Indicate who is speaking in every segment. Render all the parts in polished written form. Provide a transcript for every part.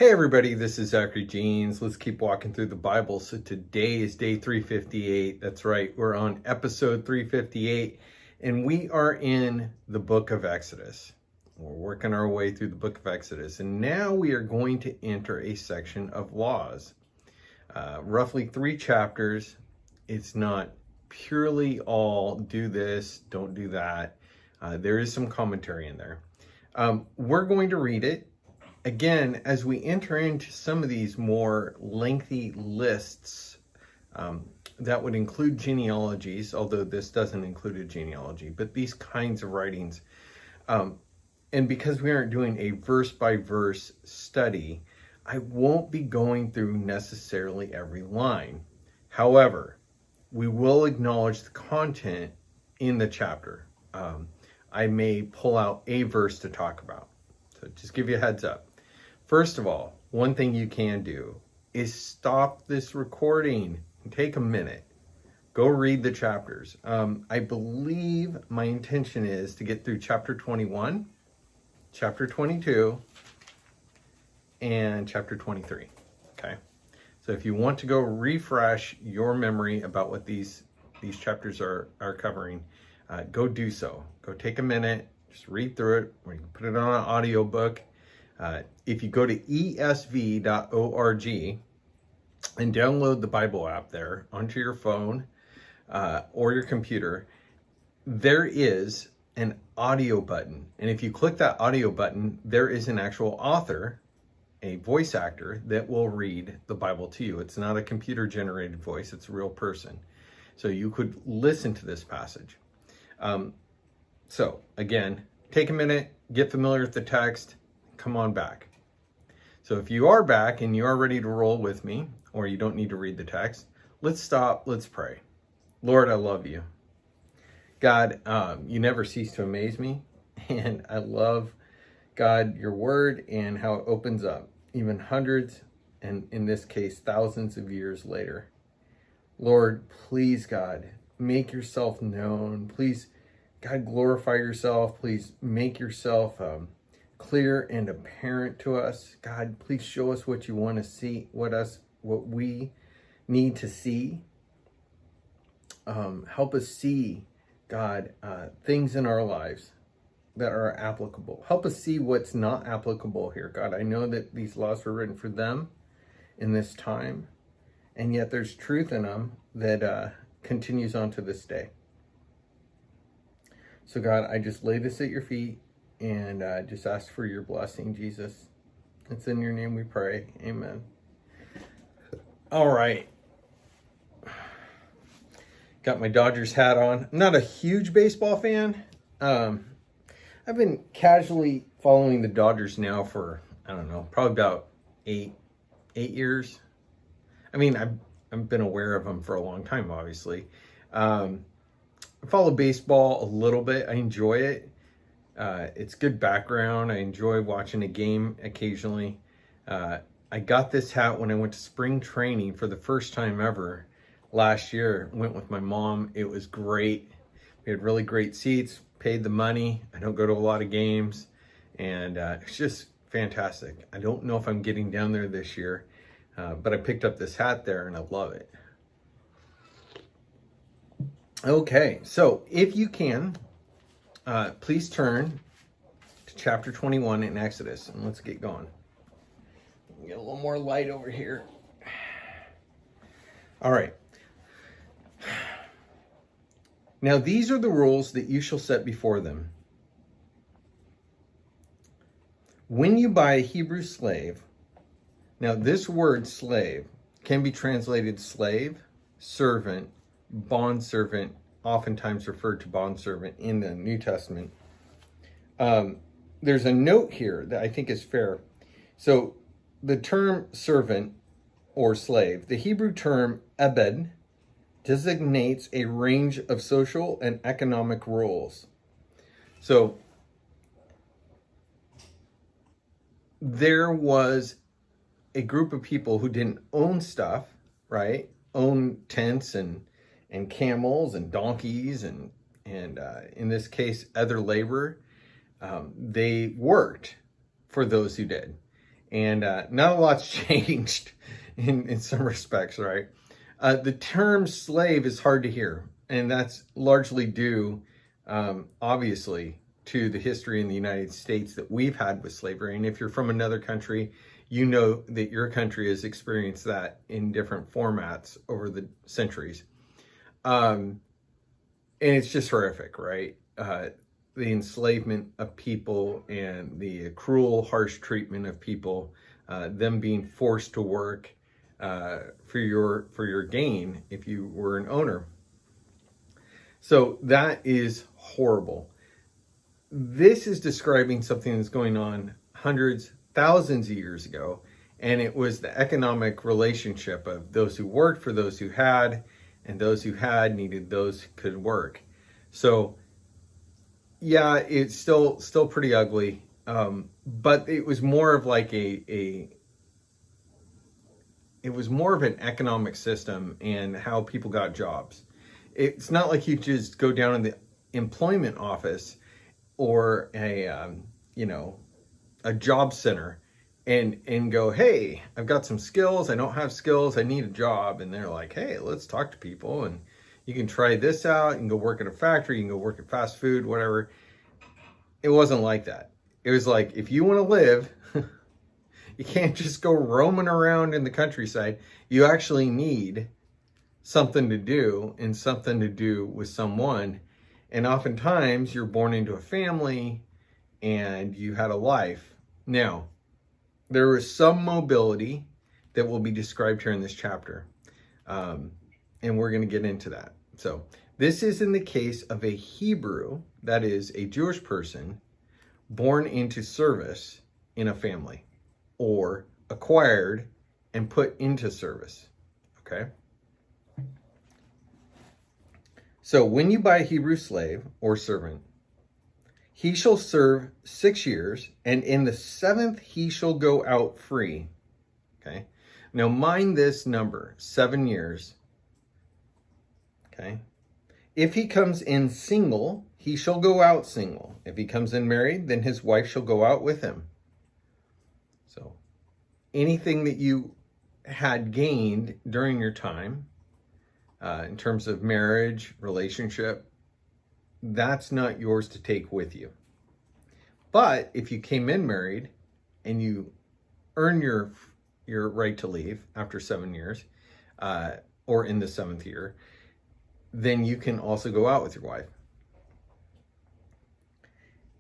Speaker 1: Hey everybody, this is Zachary Jeans. Let's keep walking through the Bible. So today is day 358. That's right, we're on episode 358, and we are in the book of Exodus. We're working our way through the book of Exodus, and now we are going to enter a section of laws. Roughly 3 chapters. It's not purely all do this, don't do that. There is some commentary in there. We're going to read it. Again, as we enter into some of these more lengthy lists that would include genealogies, although this doesn't include a genealogy, but these kinds of writings, and because we aren't doing a verse-by-verse study, I won't be going through necessarily every line. However, we will acknowledge the content in the chapter. I may pull out a verse to talk about, so just give you a heads up. First of all, one thing you can do is stop this recording and take a minute. Go read the chapters. I believe my intention is to get through chapter 21, chapter 22, and chapter 23. Okay. So if you want to go refresh your memory about what these chapters are covering, go do so. Go take a minute, just read through it, or you can put it on an audiobook. If you go to esv.org and download the Bible app there onto your phone or your computer, there is an audio button. And if you click that audio button, there is an actual author, a voice actor, that will read the Bible to you. It's not a computer-generated voice, it's a real person. So you could listen to this passage. So again, take a minute, get familiar with the text, come on back. So if you are back and you are ready to roll with me, or you don't need to read the text, let's stop, let's pray. Lord, I love you. God, you never cease to amaze me, and I love, God, your word and how it opens up, even hundreds, and in this case, thousands of years later. Lord, please, God, make yourself known. Please, God, glorify yourself. Please make yourself clear and apparent to us. God, please show us what you want to see, what we need to see. Help us see, God, things in our lives that are applicable. Help us see what's not applicable here. God, I know that these laws were written for them in this time, and yet there's truth in them that continues on to this day. So God, I just lay this at your feet and just ask for your blessing, Jesus. It's in your name we pray. Amen. All right. Got my Dodgers hat on. I'm not a huge baseball fan. I've been casually following the Dodgers now for, I don't know, probably about eight years. I mean, I've been aware of them for a long time, obviously. I follow baseball a little bit. I enjoy it. It's good background. I enjoy watching a game occasionally. I got this hat when I went to spring training for the first time ever last year. Went with my mom. It was great. We had really great seats, paid the money. I don't go to a lot of games, and it's just fantastic. I don't know if I'm getting down there this year, but I picked up this hat there and I love it. Okay, so if you can, please turn to chapter 21 in Exodus, and let's get going. Get a little more light over here. All right. Now these are the rules that you shall set before them. When you buy a Hebrew slave, now this word slave can be translated slave, servant, bondservant, oftentimes referred to bondservant in the New Testament. There's a note here that I think is fair. So the term servant or slave, the Hebrew term ebed, designates a range of social and economic roles. So there was a group of people who didn't own stuff, right? Own tents and camels and donkeys and in this case, other labor. They worked for those who did. And not a lot's changed in some respects, right? The term slave is hard to hear, and that's largely due, obviously, to the history in the United States that we've had with slavery. And if you're from another country, you know that your country has experienced that in different formats over the centuries. And it's just horrific, right? The enslavement of people and the cruel, harsh treatment of people, them being forced to work for your gain if you were an owner. So that is horrible. This is describing something that's going on hundreds, thousands of years ago, and it was the economic relationship of those who worked for those who had, and those who had needed those who could work. So yeah, it's still pretty ugly, but it was more of like it was more of an economic system and how people got jobs. It's not like you just go down in the employment office or a job center and go, hey, I've got some skills, I don't have skills, I need a job. And they're like, hey, let's talk to people, and you can try this out, you can go work at a factory, you can go work at fast food, whatever. It wasn't like that. It was like, if you want to live, you can't just go roaming around in the countryside. You actually need something to do, and something to do with someone. And oftentimes you're born into a family and you had a life. Now, there is some mobility that will be described here in this chapter. And we're going to get into that. So this is in the case of a Hebrew, that is a Jewish person, born into service in a family, or acquired and put into service. Okay? So when you buy a Hebrew slave or servant, he shall serve 6 years, and in the 7th he shall go out free. Okay? Now mind this number, 7 years. Okay? If he comes in single, he shall go out single. If he comes in married, then his wife shall go out with him. So anything that you had gained during your time, in terms of marriage, relationship, that's not yours to take with you. But if you came in married and you earn your right to leave after 7 years, or in the 7th year, then you can also go out with your wife.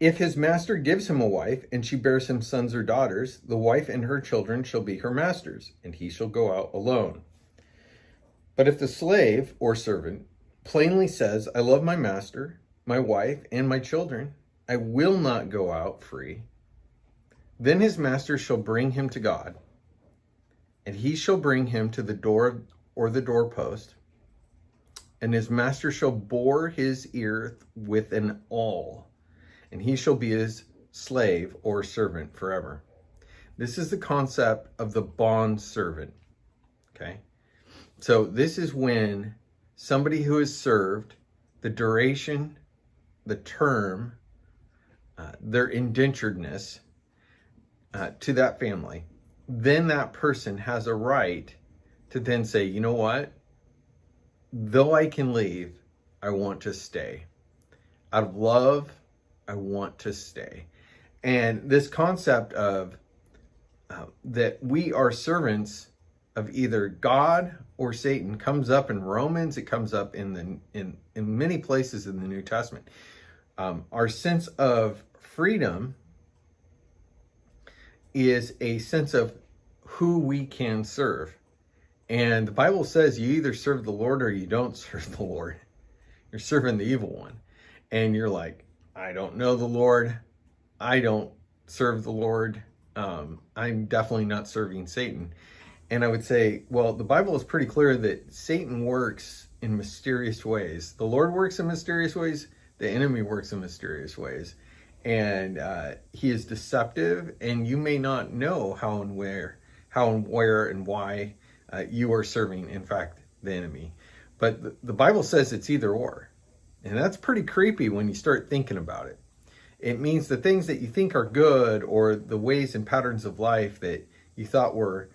Speaker 1: If his master gives him a wife, and she bears him sons or daughters, the wife and her children shall be her master's, and he shall go out alone. But if the slave or servant plainly says, I love my master, my wife, and my children, I will not go out free, then his master shall bring him to God, and he shall bring him to the door or the doorpost, and his master shall bore his ear with an awl, and he shall be his slave or servant forever. This is the concept of the bond servant. Okay? So this is when somebody who has served the duration, the term, their indenturedness to that family, then that person has a right to then say, you know what? Though I can leave, I want to stay. Out of love, I want to stay. And this concept of that we are servants of either God or Satan comes up in Romans. It comes up in many places in the New Testament. Our sense of freedom is a sense of who we can serve. And the Bible says you either serve the Lord or you don't serve the Lord. You're serving the evil one. And you're like, I don't know the Lord. I don't serve the Lord. I'm definitely not serving Satan. And I would say, well, the Bible is pretty clear that Satan works in mysterious ways. The Lord works in mysterious ways. The enemy works in mysterious ways. And he is deceptive, and you may not know how and where and why you are serving, in fact, the enemy. But the Bible says it's either or. And that's pretty creepy when you start thinking about it. It means the things that you think are good, or the ways and patterns of life that you thought were,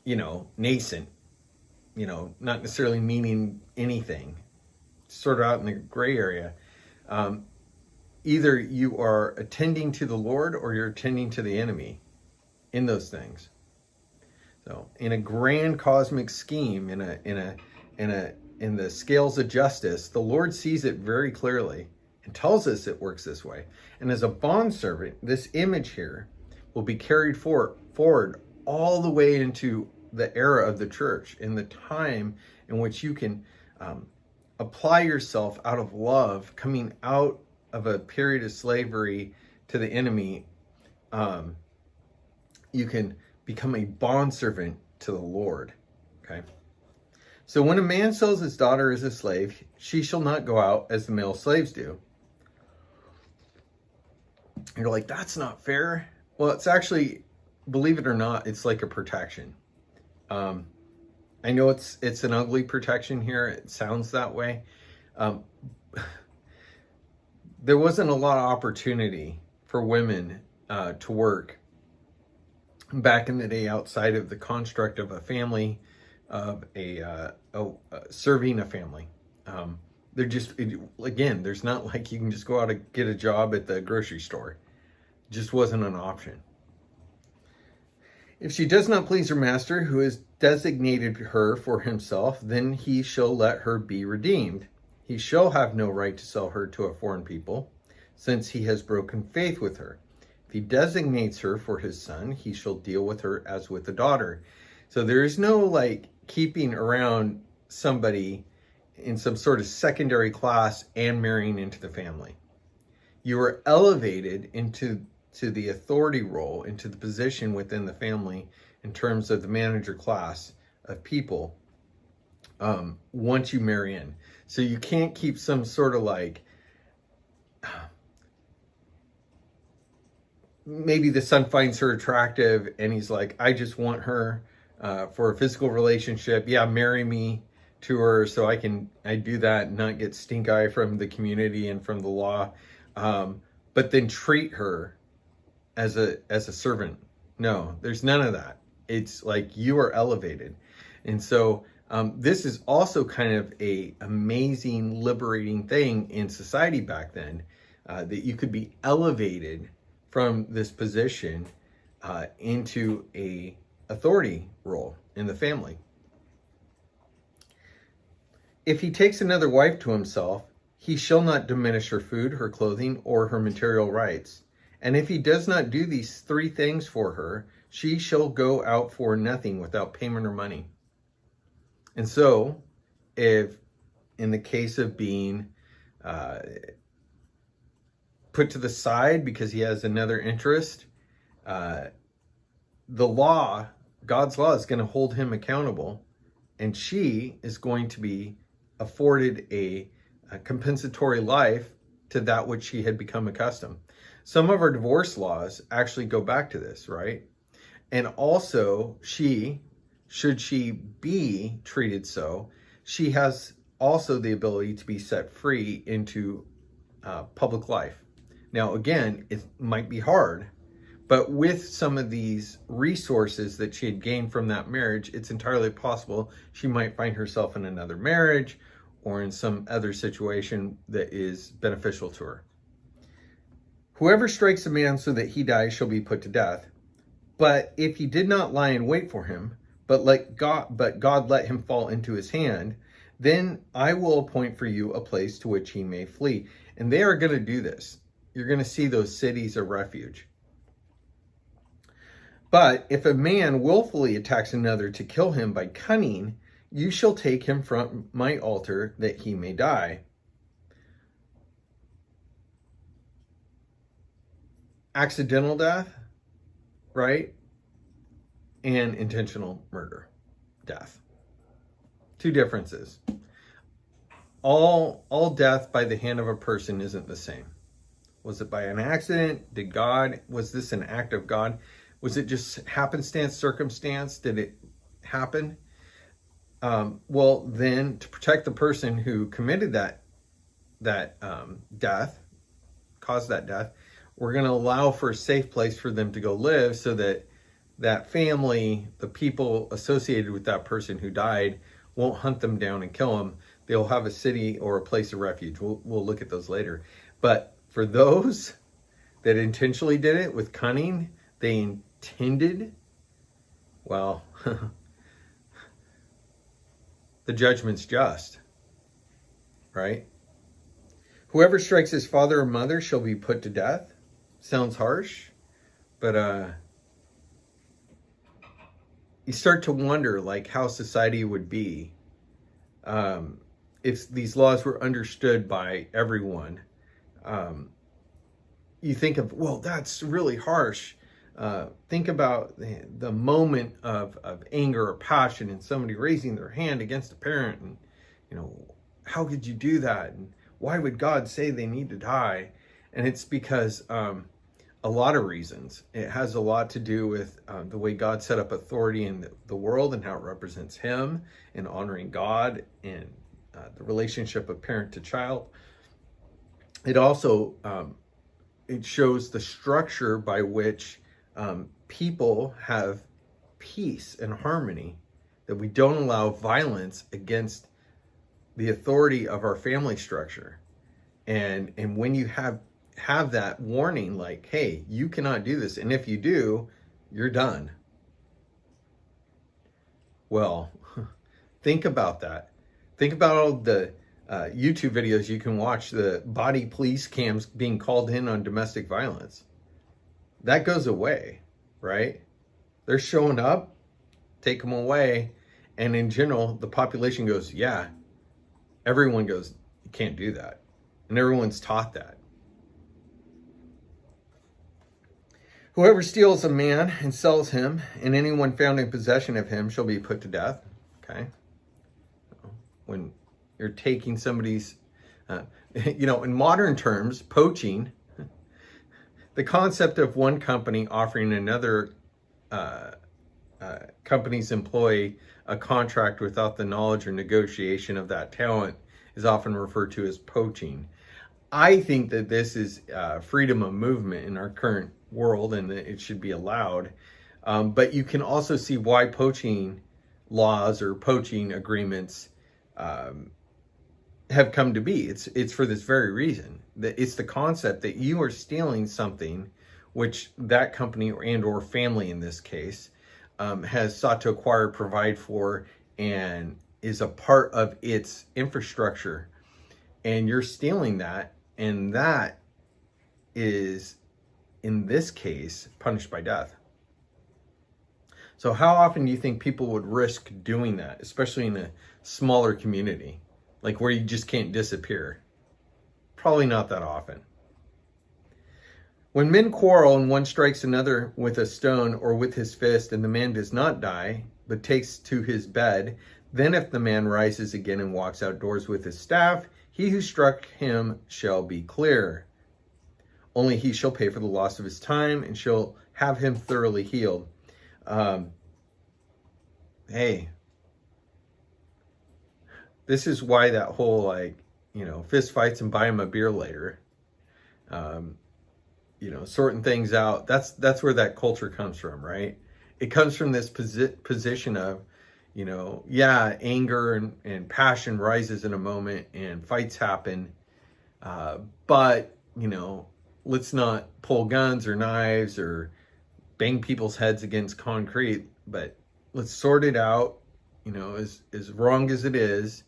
Speaker 1: nascent, not necessarily meaning anything, sort of out in the gray area. Either you are attending to the Lord or you're attending to the enemy in those things. So in a grand cosmic scheme, in the scales of justice, the Lord sees it very clearly and tells us it works this way. And as a bondservant, this image here will be carried forward all the way into the era of the church, in the time in which you can apply yourself out of love, coming out of a period of slavery to the enemy. You can become a bondservant to the Lord. Okay. So when a man sells his daughter as a slave, she shall not go out as the male slaves do. And you're like, that's not fair. Well, it's actually, believe it or not, it's like a protection. I know it's an ugly protection here. It sounds that way. There wasn't a lot of opportunity for women to work back in the day outside of the construct of a family, of serving a family. They're just, again, there's not like you can just go out and get a job at the grocery store. It just wasn't an option. If she does not please her master, who has designated her for himself, then he shall let her be redeemed. He shall have no right to sell her to a foreign people, since he has broken faith with her. If he designates her for his son, he shall deal with her as with a daughter. So there is no like keeping around somebody in some sort of secondary class and marrying into the family. You are elevated into the authority role, into the position within the family in terms of the manager class of people once you marry in. So you can't keep some sort of like, maybe the son finds her attractive and he's like, I just want her for a physical relationship. Yeah, marry me to her so I do that and not get stink eye from the community and from the law. But then treat her as a servant. No, there's none of that. It's like you are elevated. And so this is also kind of a amazing, liberating thing in society back then, that you could be elevated from this position into a authority role in the family. If he takes another wife to himself, he shall not diminish her food, her clothing, or her material rights. And if he does not do these three things for her, she shall go out for nothing without payment or money. And so, if in the case of being put to the side because he has another interest, the law, God's law, is going to hold him accountable, and she is going to be afforded a compensatory life to that which she had become accustomed. Some of our divorce laws actually go back to this, right? And also, should she be treated so, she has also the ability to be set free into public life. Now, again, it might be hard, but with some of these resources that she had gained from that marriage, it's entirely possible she might find herself in another marriage or in some other situation that is beneficial to her. Whoever strikes a man so that he dies shall be put to death. But if he did not lie in wait for him, but God let him fall into his hand, then I will appoint for you a place to which he may flee. And they are going to do this. You're going to see those cities of refuge. But if a man willfully attacks another to kill him by cunning, you shall take him from my altar that he may die. Accidental death, right? And intentional murder, death. Two differences. All death by the hand of a person isn't the same. Was it by an accident? Was this an act of God? Was it just happenstance, circumstance? Did it happen? Well, then to protect the person who committed that death, caused that death. We're going to allow for a safe place for them to go live so that that family, the people associated with that person who died, won't hunt them down and kill them. They'll have a city or a place of refuge. We'll look at those later. But for those that intentionally did it with cunning, they intended, well, the judgment's just, right? Whoever strikes his father or mother shall be put to death. Sounds harsh, but you start to wonder like how society would be if these laws were understood by everyone. You think of, well, that's really harsh. Think about the moment of anger or passion and somebody raising their hand against a parent, and how could you do that? And why would God say they need to die? And it's because a lot of reasons. It has a lot to do with the way God set up authority in the world and how it represents him, and honoring God, and the relationship of parent to child. It also it shows the structure by which people have peace and harmony, that we don't allow violence against the authority of our family structure. And when you have that warning, like, hey, you cannot do this, and if you do, you're done. Well, think about that. Think about all the YouTube videos you can watch, the body police cams being called in on domestic violence. That goes away, right? They're showing up, take them away, and in general, the population goes, yeah. Everyone goes, you can't do that. And everyone's taught that. Whoever steals a man and sells him, and anyone found in possession of him shall be put to death. Okay? When you're taking somebody's, in modern terms, poaching, the concept of one company offering another company's employee a contract without the knowledge or negotiation of that talent is often referred to as poaching. I think that this is freedom of movement in our current world, and that it should be allowed. But you can also see why poaching laws or poaching agreements have come to be. It's for this very reason. That it's the concept that you are stealing something which that company and or family in this case has sought to acquire, provide for, and is a part of its infrastructure. And you're stealing that, and that is, in this case, punished by death. So how often do you think people would risk doing that, especially in a smaller community, like where you just can't disappear? Probably not that often. When men quarrel and one strikes another with a stone or with his fist, and the man does not die, but takes to his bed, then if the man rises again and walks outdoors with his staff, he who struck him shall be clear. Only he shall pay for the loss of his time, and shall have him thoroughly healed. Hey, this is why that whole fist fights and buy him a beer later, sorting things out. That's where that culture comes from, right? It comes from this position of, anger and passion rises in a moment and fights happen. But, let's not pull guns or knives or bang people's heads against concrete, but let's sort it out, as wrong as it is,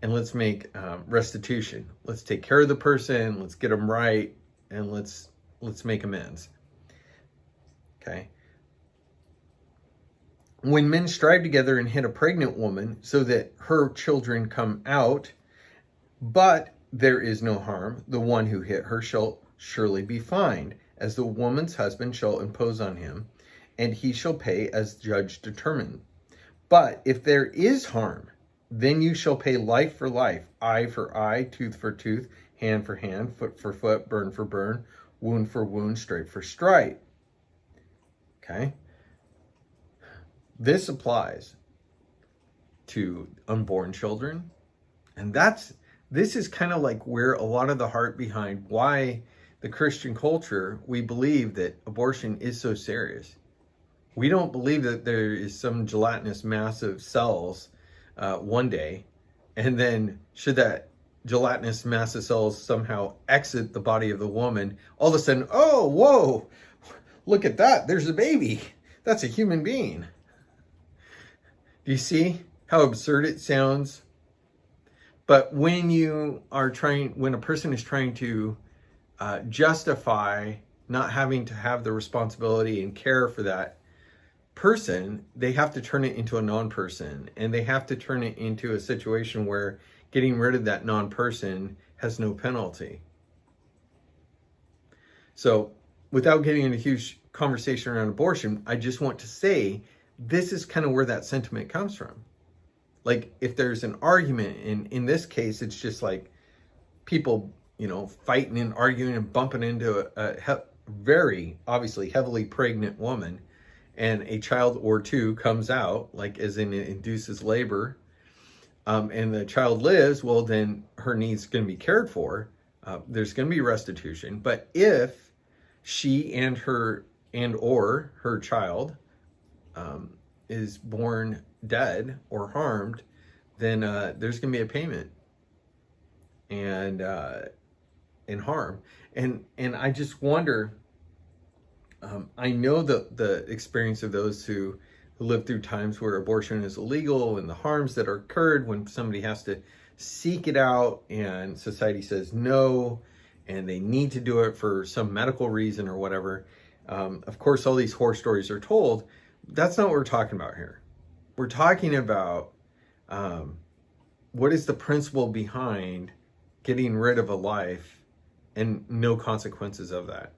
Speaker 1: and let's make restitution. Let's take care of the person, let's get them right, and let's make amends. Okay. When men strive together and hit a pregnant woman so that her children come out, but there is no harm, the one who hit her shall surely be fined, as the woman's husband shall impose on him, and he shall pay as judge determined. But if there is harm, then you shall pay life for life, eye for eye, tooth for tooth, hand for hand, foot for foot, burn for burn, wound for wound, stripe for stripe. Okay? This applies to unborn children. And this is kind of like where a lot of the heart behind why the Christian culture, we believe that abortion is so serious. We don't believe that there is some gelatinous mass of cells one day, and then should that gelatinous mass of cells somehow exit the body of the woman, all of a sudden, oh, whoa, look at that, there's a baby. That's a human being. Do you see how absurd it sounds? But when when a person is trying to justify not having to have the responsibility and care for that person, they have to turn it into a non-person, and they have to turn it into a situation where getting rid of that non-person has no penalty. So without getting into a huge conversation around abortion, I just want to say this is kind of where that sentiment comes from. Like, if there's an argument, in this case, it's just like people, fighting and arguing and bumping into a very obviously heavily pregnant woman, and a child or two comes out, like as in it induces labor, and the child lives, well, then her needs going to be cared for. There's going to be restitution. But if she and or her child is born dead or harmed, then there's going to be a payment and harm. And I just wonder, I know the experience of those who live through times where abortion is illegal and the harms that are occurred when somebody has to seek it out and society says no, and they need to do it for some medical reason or whatever. Of course, all these horror stories are told. That's not what we're talking about here. We're talking about what is the principle behind getting rid of a life and no consequences of that.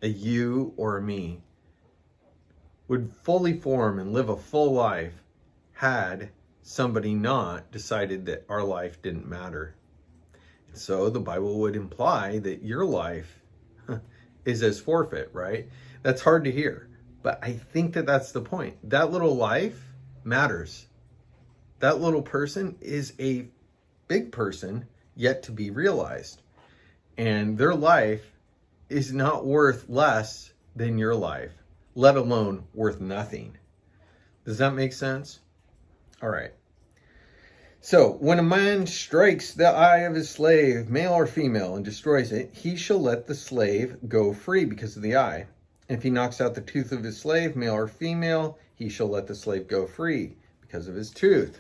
Speaker 1: A you or a me would fully form and live a full life had somebody not decided that our life didn't matter. And so the Bible would imply that your life is as forfeit, right? That's hard to hear, but I think that that's the point. That little life matters. That little person is a big person yet to be realized. And their life is not worth less than your life, let alone worth nothing. Does that make sense? All right. So when a man strikes the eye of his slave, male or female, and destroys it, he shall let the slave go free because of the eye. If he knocks out the tooth of his slave, male or female, he shall let the slave go free because of his tooth.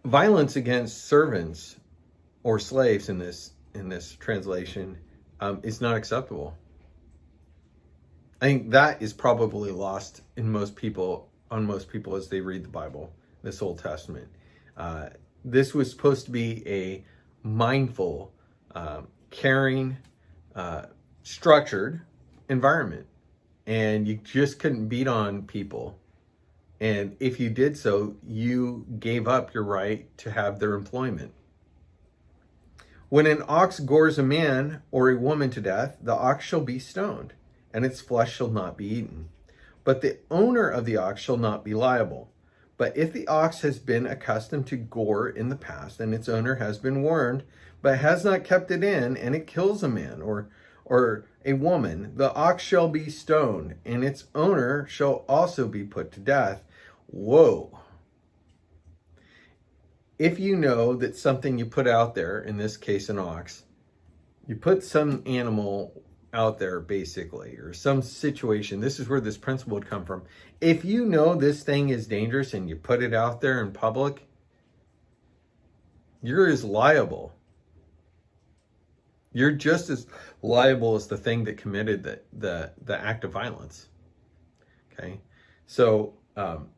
Speaker 1: Violence against servants or slaves in this translation is not acceptable. I think that is probably lost on most people as they read the Bible, this Old Testament. This was supposed to be a mindful, caring, structured environment, and you just couldn't beat on people. And if you did so, you gave up your right to have their employment. When an ox gores a man or a woman to death, the ox shall be stoned, and its flesh shall not be eaten. But the owner of the ox shall not be liable. But if the ox has been accustomed to gore in the past, and its owner has been warned, but has not kept it in, and it kills a man or a woman, the ox shall be stoned, and its owner shall also be put to death. Whoa. If you know that something you put out there, in this case an ox, you put some animal out there basically, or some situation, this is where this principle would come from. If you know this thing is dangerous and you put it out there in public, you're as liable. You're just as liable as the thing that committed the act of violence. Okay? So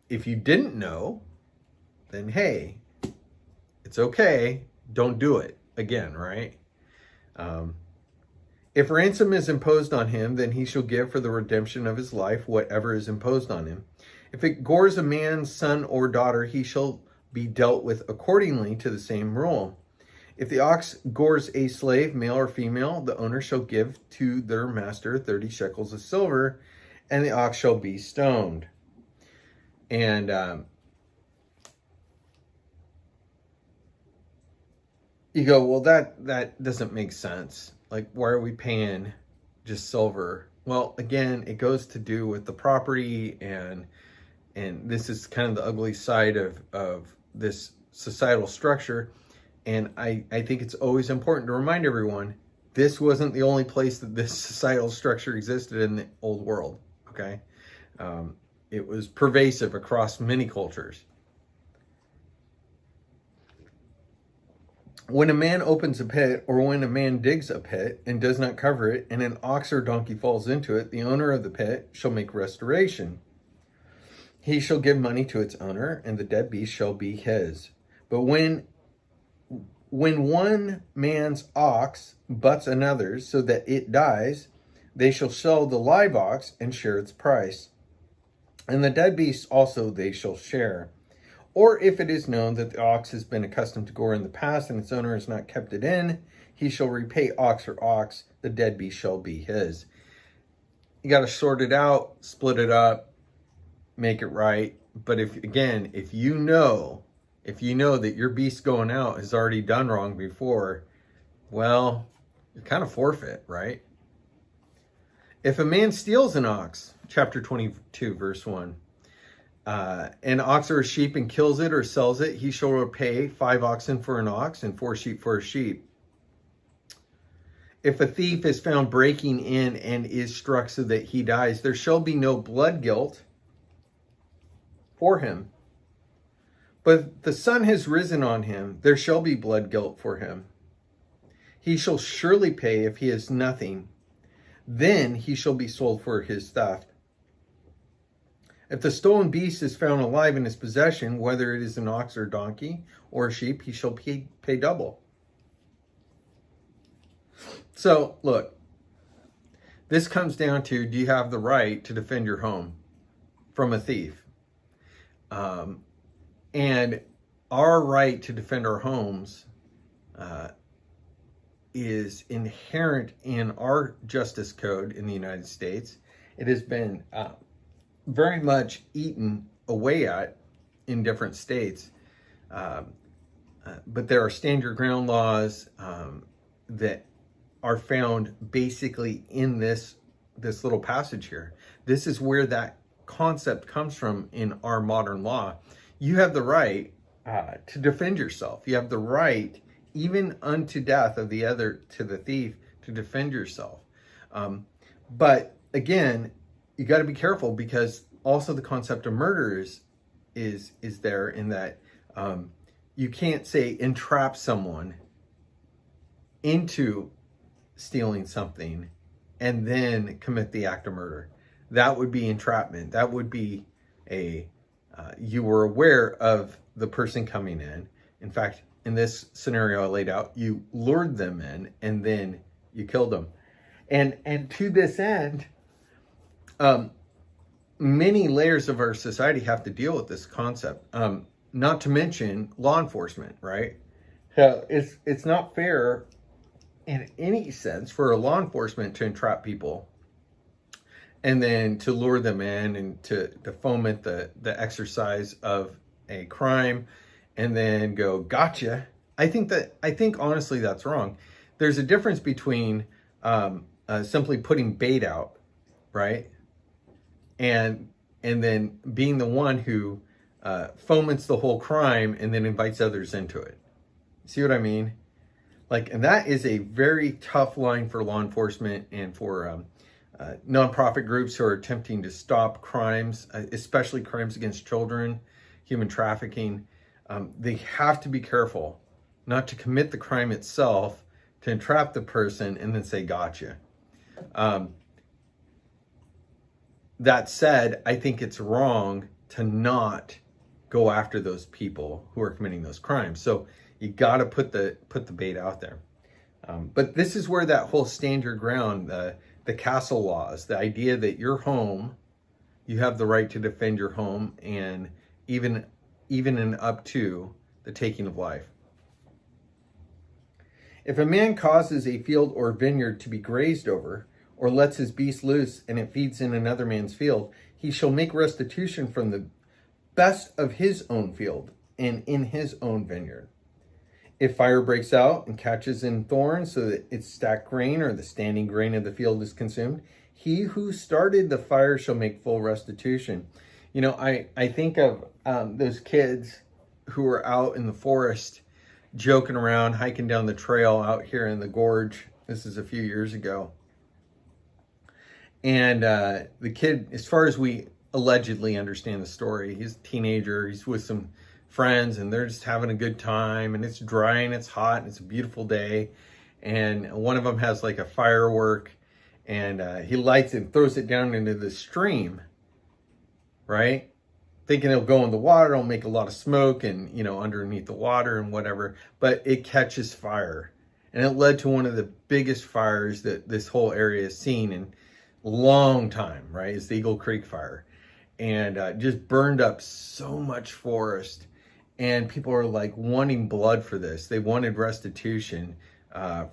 Speaker 1: if you didn't know, then hey, it's okay. Don't do it again, right? If ransom is imposed on him, then he shall give for the redemption of his life whatever is imposed on him. If it gores a man's son or daughter, he shall be dealt with accordingly to the same rule. If the ox gores a slave, male or female, the owner shall give to their master 30 shekels of silver, and the ox shall be stoned. And You go, well, that doesn't make sense. Like, why are we paying just silver? Well, again, it goes to do with the property, and this is kind of the ugly side of this societal structure. And I think it's always important to remind everyone, this wasn't the only place that this societal structure existed in the old world, okay? It was pervasive across many cultures. When a man opens a pit, or when a man digs a pit and does not cover it, and an ox or donkey falls into it, the owner of the pit shall make restoration. He shall give money to its owner, and the dead beast shall be his. But when one man's ox butts another's so that it dies, they shall sell the live ox and share its price. And the dead beast also they shall share. Or if it is known that the ox has been accustomed to gore in the past, and its owner has not kept it in, he shall repay ox for ox, the dead beast shall be his. You got to sort it out, split it up, make it right. But if you know that your beast going out has already done wrong before, well, you kind of forfeit, right? If a man steals an ox, chapter 22, verse 1, an ox or a sheep and kills it or sells it, he shall repay 5 oxen for an ox and 4 sheep for a sheep. If a thief is found breaking in and is struck so that he dies, there shall be no blood guilt for him. But the sun has risen on him, there shall be blood guilt for him. He shall surely pay if he has nothing. Then he shall be sold for his theft. If the stolen beast is found alive in his possession, whether it is an ox or donkey or a sheep, he shall pay double. So, look, this comes down to, do you have the right to defend your home from a thief? And our right to defend our homes is inherent in our justice code in the United States. It has been very much eaten away at in different states. But there are stand your ground laws that are found basically in this little passage here. This is where that concept comes from in our modern law. You have the right to defend yourself. You have the right, even unto death of the other, to the thief, to defend yourself. But again, you got to be careful, because also the concept of murder is there, in that you can't say entrap someone into stealing something and then commit the act of murder. That would be entrapment. That would be you were aware of the person coming in. In fact, in this scenario I laid out, you lured them in and then you killed them. And to this end, many layers of our society have to deal with this concept. Not to mention law enforcement, right? So it's not fair in any sense for a law enforcement to entrap people and then to lure them in and to foment the exercise of a crime and then go, gotcha. I think honestly that's wrong. There's a difference between simply putting bait out, right? And then being the one who foments the whole crime and then invites others into it. See what I mean? Like, and that is a very tough line for law enforcement and for nonprofit groups who are attempting to stop crimes, especially crimes against children, human trafficking. They have to be careful not to commit the crime itself, to entrap the person and then say, gotcha. That said, I think it's wrong to not go after those people who are committing those crimes. So you got to put the bait out there. But this is where that whole stand your ground, the castle laws, the idea that your home, you have the right to defend your home, and even in up to the taking of life. If a man causes a field or vineyard to be grazed over, or lets his beast loose and it feeds in another man's field, he shall make restitution from the best of his own field and in his own vineyard. If fire breaks out and catches in thorns so that its stacked grain or the standing grain of the field is consumed, he who started the fire shall make full restitution. You know, I think of those kids who were out in the forest joking around, hiking down the trail out here in the gorge. This is a few years ago. And the kid, as far as we allegedly understand the story, he's a teenager, he's with some friends, and they're just having a good time, and it's dry and it's hot and it's a beautiful day, and one of them has like a firework, and he lights it and throws it down into the stream, right, thinking it'll go in the water, it'll make a lot of smoke and, you know, underneath the water and whatever, but it catches fire, and it led to one of the biggest fires that this whole area has seen in a long time, right? It's the Eagle Creek fire, and just burned up so much forest. And people are like wanting blood for this. They wanted restitution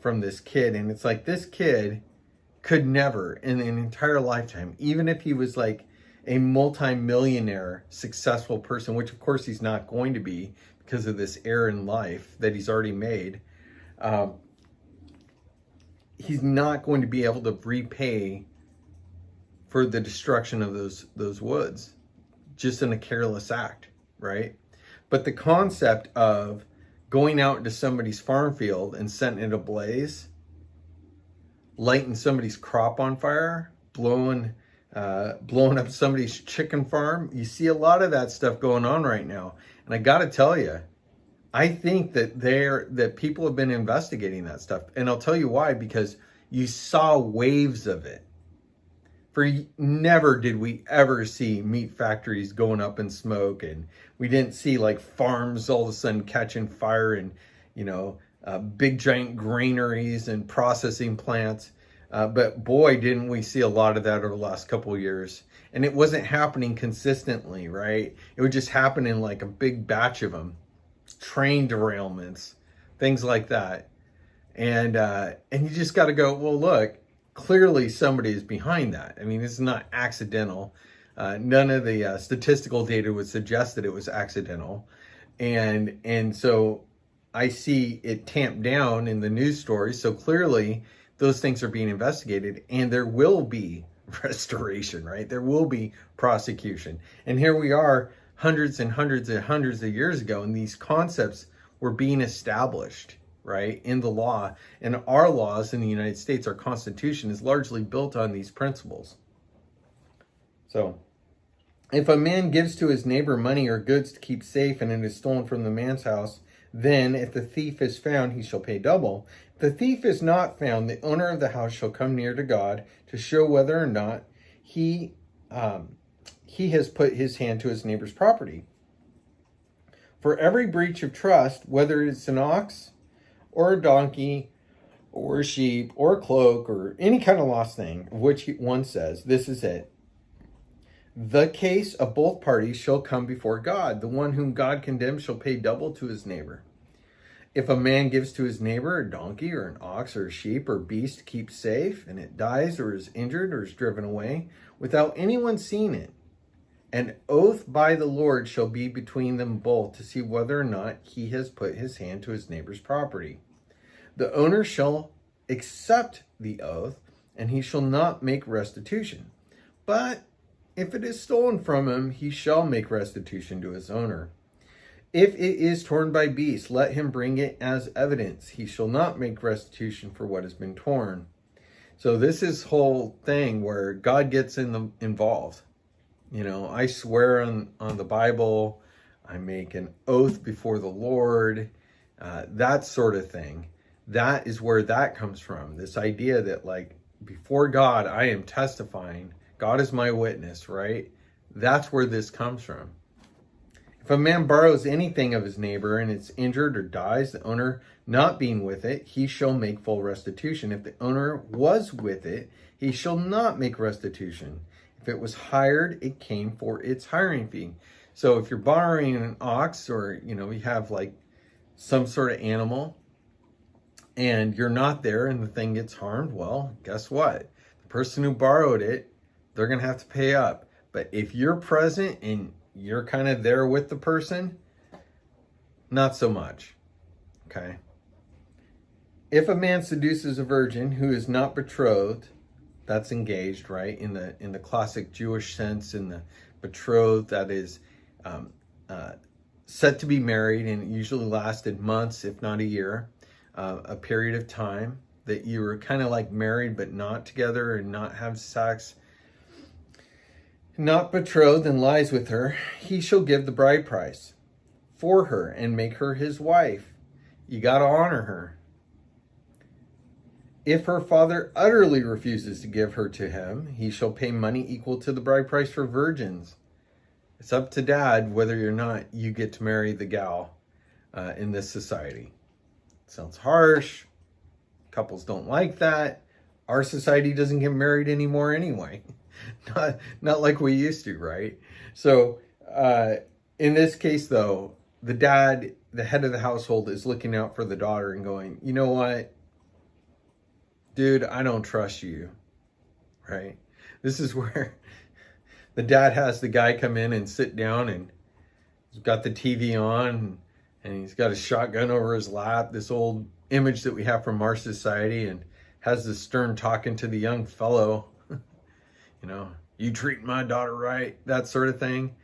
Speaker 1: from this kid. And it's like, this kid could never in an entire lifetime, even if he was like a multi-millionaire successful person, which of course he's not going to be because of this error in life that he's already made, he's not going to be able to repay for the destruction of those woods just in a careless act, right? But the concept of going out into somebody's farm field and setting it ablaze, lighting somebody's crop on fire, blowing up somebody's chicken farm, you see a lot of that stuff going on right now. And I got to tell you, I think that people have been investigating that stuff. And I'll tell you why, because you saw waves of it. For never did we ever see meat factories going up in smoke, and we didn't see like farms all of a sudden catching fire, and, you know, big giant granaries and processing plants. But boy, didn't we see a lot of that over the last couple of years. And it wasn't happening consistently, right? It would just happen in like a big batch of them. Train derailments, things like that. And you just got to go, well, look, clearly somebody is behind that. I mean, this is not accidental. None of the statistical data would suggest that it was accidental. And so I see it tamped down in the news stories. So clearly those things are being investigated, and there will be restoration, right? There will be prosecution. And here we are hundreds and hundreds and hundreds of years ago, and these concepts were being established, right, in the law. And our laws in the United States, our Constitution, is largely built on these principles. So, if a man gives to his neighbor money or goods to keep safe, and it is stolen from the man's house, then if the thief is found, he shall pay double. If the thief is not found, the owner of the house shall come near to God to show whether or not he has put his hand to his neighbor's property. For every breach of trust, whether it's an ox or a donkey or a sheep or a cloak or any kind of lost thing, of which one says, this is it. The case of both parties shall come before God. The one whom God condemns shall pay double to his neighbor. If a man gives to his neighbor a donkey or an ox or a sheep or beast to keep safe, and it dies or is injured or is driven away without anyone seeing it, an oath by the Lord shall be between them both to see whether or not he has put his hand to his neighbor's property. The owner shall accept the oath, and he shall not make restitution. But if it is stolen from him, he shall make restitution to his owner. If it is torn by beasts, let him bring it as evidence. He shall not make restitution for what has been torn. So this is whole thing where God gets involved. You know, I swear on the Bible, I make an oath before the Lord, that sort of thing. That is where that comes from. This idea that, like, before God, I am testifying. God is my witness, right? That's where this comes from. If a man borrows anything of his neighbor and it's injured or dies, the owner not being with it, he shall make full restitution. If the owner was with it, he shall not make restitution. If it was hired, it came for its hiring fee. So if you're borrowing an ox, or, you know, you have like some sort of animal and you're not there and the thing gets harmed, well, guess what? The person who borrowed it, they're going to have to pay up. But if you're present and you're kind of there with the person, not so much. okay? If a man seduces a virgin who is not betrothed, that's engaged, right? In the classic Jewish sense, in the betrothed, that is set to be married, and it usually lasted months, if not a year, a period of time that you were kind of like married but not together and not have sex. Not betrothed and lies with her, he shall give the bride price for her and make her his wife. You got to honor her. If her father utterly refuses to give her to him, he shall pay money equal to the bride price for virgins. It's up to dad whether or not you get to marry the gal in this society. Sounds harsh. Couples don't like that. Our society doesn't get married anymore anyway. Not like we used to, right? So in this case, though, the dad, the head of the household, is looking out for the daughter and going, you know what? Dude, I don't trust you, right? This is where the dad has the guy come in and sit down, and he's got the TV on, and he's got a shotgun over his lap, this old image that we have from our society, and has this stern talking to the young fellow, you know, you treat my daughter right, that sort of thing.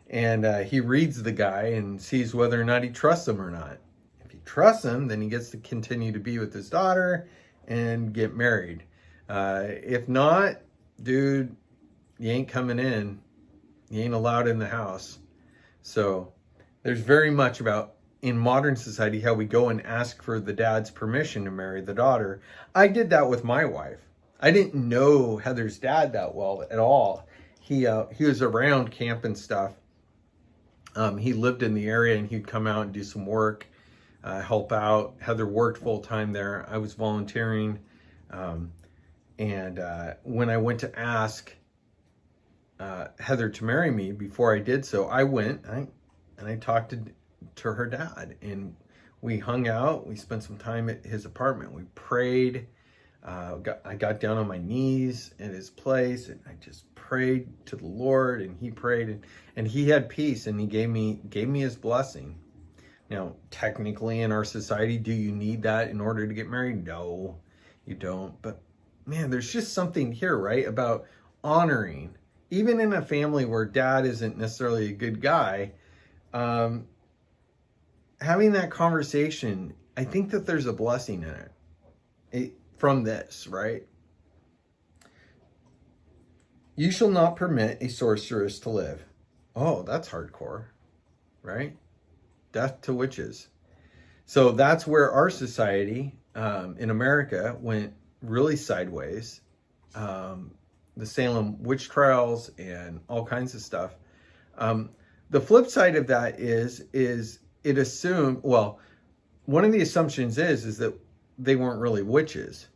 Speaker 1: And he reads the guy and sees whether or not he trusts him or not. If he trusts him, then he gets to continue to be with his daughter and get married. If not, dude, you ain't coming in. You ain't allowed in the house. So there's very much about, in modern society, how we go and ask for the dad's permission to marry the daughter. I did that with my wife. I didn't know Heather's dad that well at all. He was around camp and stuff. He lived in the area, and he'd come out and do some work, help out. Heather worked full time there. I was volunteering. And when I went to ask Heather to marry me, before I did so, I went and I talked to her dad, and we hung out. We spent some time at his apartment. We prayed. I got down on my knees at his place, and I just prayed to the Lord, and he prayed, and he had peace, and he gave me his blessing. Now, technically in our society, do you need that in order to get married? No, you don't. But man, there's just something here, right, about honoring, even in a family where dad isn't necessarily a good guy, having that conversation. I think that there's a blessing in it. From this, right? You shall not permit a sorceress to live. Oh, that's hardcore, right? Death to witches. So that's where our society in America went really sideways. The Salem witch trials and all kinds of stuff. The flip side of that is it assumed, well, one of the assumptions is that they weren't really witches,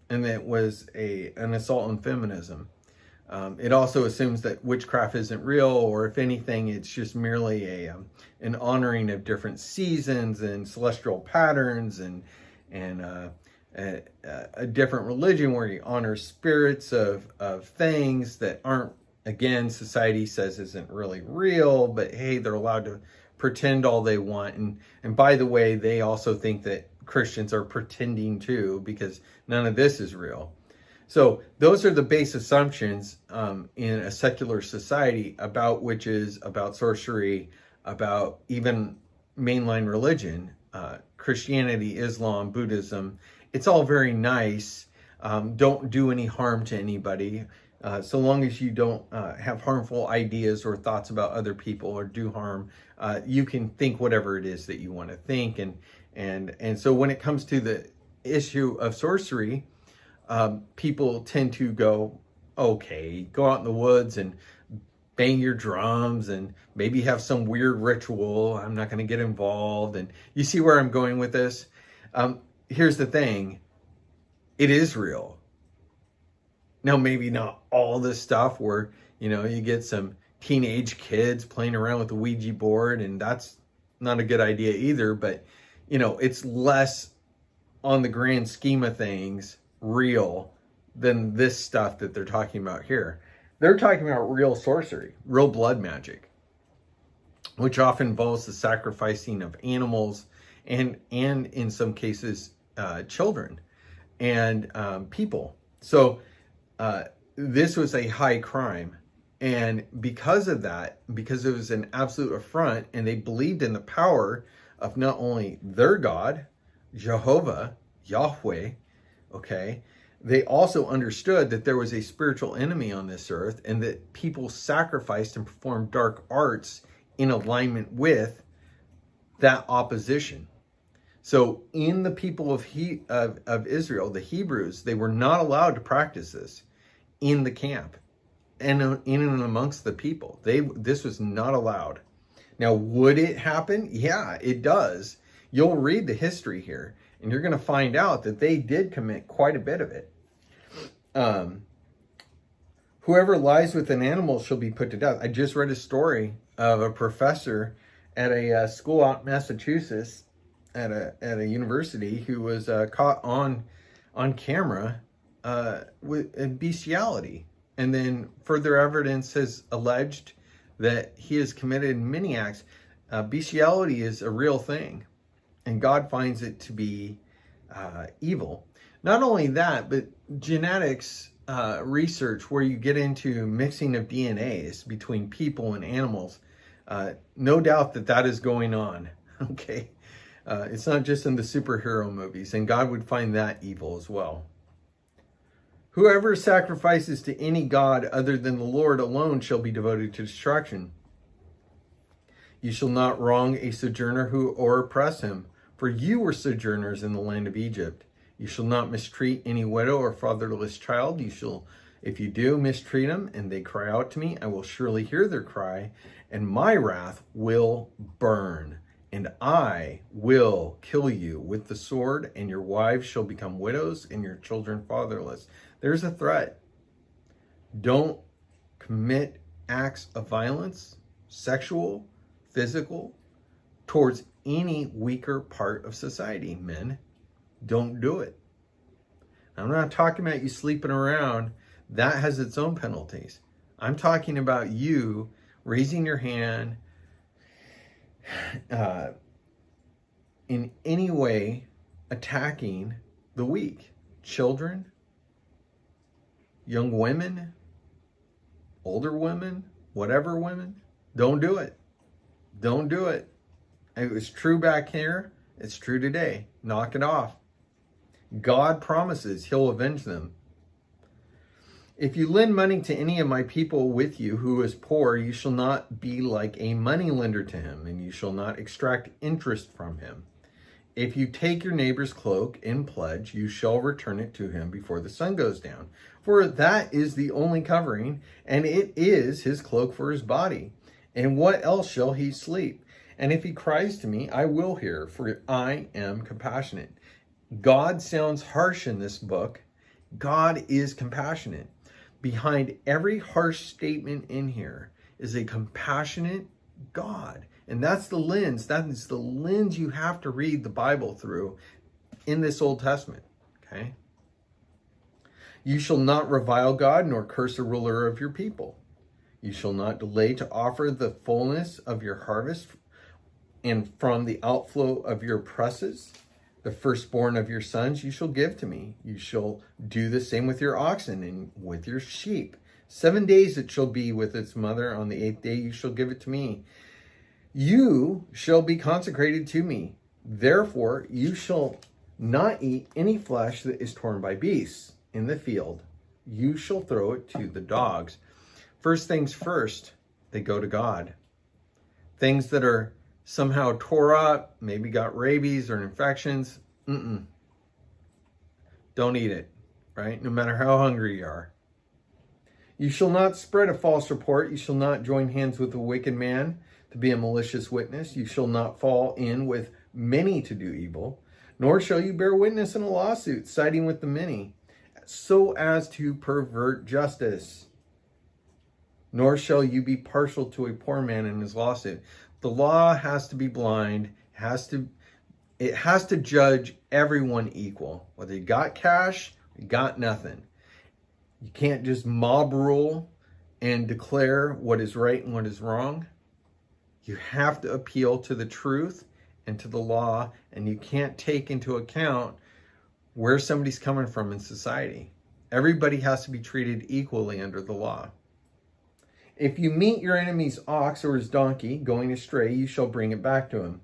Speaker 1: and that was an assault on feminism. It also assumes that witchcraft isn't real, or if anything, it's just merely an honoring of different seasons and celestial patterns, and a different religion where you honor spirits of things that aren't, again, society says isn't really real, but hey, they're allowed to pretend all they want. And by the way, they also think that Christians are pretending too, because none of this is real. So those are the base assumptions in a secular society about witches, about sorcery, about even mainline religion, Christianity, Islam, Buddhism. It's all very nice. Don't do any harm to anybody. So long as you don't have harmful ideas or thoughts about other people or do harm, you can think whatever it is that you want to think. And so when it comes to the issue of sorcery, people tend to go, okay, go out in the woods and bang your drums and maybe have some weird ritual. I'm not going to get involved. And you see where I'm going with this? Here's the thing. It is real. Now, maybe not all this stuff where, you get some teenage kids playing around with the Ouija board, and that's not a good idea either. But, it's less on the grand scheme of things real than this stuff that they're talking about here. They're talking about real sorcery, real blood magic, which often involves the sacrificing of animals and in some cases, children and people. So this was a high crime. And because of that, because it was an absolute affront, and they believed in the power of not only their God, Jehovah, Yahweh, okay, they also understood that there was a spiritual enemy on this earth, and that people sacrificed and performed dark arts in alignment with that opposition. So in the people of Israel, the Hebrews, they were not allowed to practice this in the camp and in and amongst the people. This was not allowed. Now, would it happen? Yeah, it does. You'll read the history here, and you're going to find out that they did commit quite a bit of it. Whoever lies with an animal shall be put to death. I just read a story of a professor at a school out in Massachusetts, at a university, who was caught on camera with bestiality. And then further evidence has alleged that he has committed many acts. Bestiality is a real thing, and God finds it to be evil. Not only that, but genetics research, where you get into mixing of DNAs between people and animals, no doubt that is going on. Okay, it's not just in the superhero movies, and God would find that evil as well. Whoever sacrifices to any god other than the Lord alone shall be devoted to destruction. You shall not wrong a sojourner or oppress him, for you were sojourners in the land of Egypt. You shall not mistreat any widow or fatherless child. If you do mistreat them and they cry out to me, I will surely hear their cry, and my wrath will burn, and I will kill you with the sword, and your wives shall become widows and your children fatherless. There's a threat. Don't commit acts of violence, sexual, physical, towards any weaker part of society, men. Don't do it. I'm not talking about you sleeping around. That has its own penalties. I'm talking about you raising your hand in any way attacking the weak. Children, young women, older women, whatever women. Don't do it. Don't do it. It was true back here. It's true today. Knock it off. God promises he'll avenge them. If you lend money to any of my people with you who is poor, you shall not be like a money lender to him, and you shall not extract interest from him. If you take your neighbor's cloak in pledge, you shall return it to him before the sun goes down. For that is the only covering, and it is his cloak for his body. And what else shall he sleep? And if he cries to me, I will hear, for I am compassionate. God sounds harsh in this book. God is compassionate. Behind every harsh statement in here is a compassionate God. And that's the lens. That is the lens you have to read the Bible through in this Old Testament. Okay? You shall not revile God nor curse a ruler of your people. You shall not delay to offer the fullness of your harvest, and from the outflow of your presses, the firstborn of your sons you shall give to me. You shall do the same with your oxen and with your sheep. 7 days it shall be with its mother. On the 8th day you shall give it to me. You shall be consecrated to me. Therefore you shall not eat any flesh that is torn by beasts in the field. You shall throw it to the dogs. First things first, they go to God. Things that are somehow tore up, maybe got rabies or infections, don't eat it, right? No matter how hungry you are. You shall not spread a false report. You shall not join hands with a wicked man to be a malicious witness. You shall not fall in with many to do evil, nor shall you bear witness in a lawsuit, siding with the many, so as to pervert justice. Nor shall you be partial to a poor man in his lawsuit. The law has to be blind, it has to judge everyone equal. Whether you got cash, you got nothing. You can't just mob rule and declare what is right and what is wrong. You have to appeal to the truth and to the law, and you can't take into account where somebody's coming from in society. Everybody has to be treated equally under the law. If you meet your enemy's ox or his donkey going astray, you shall bring it back to him.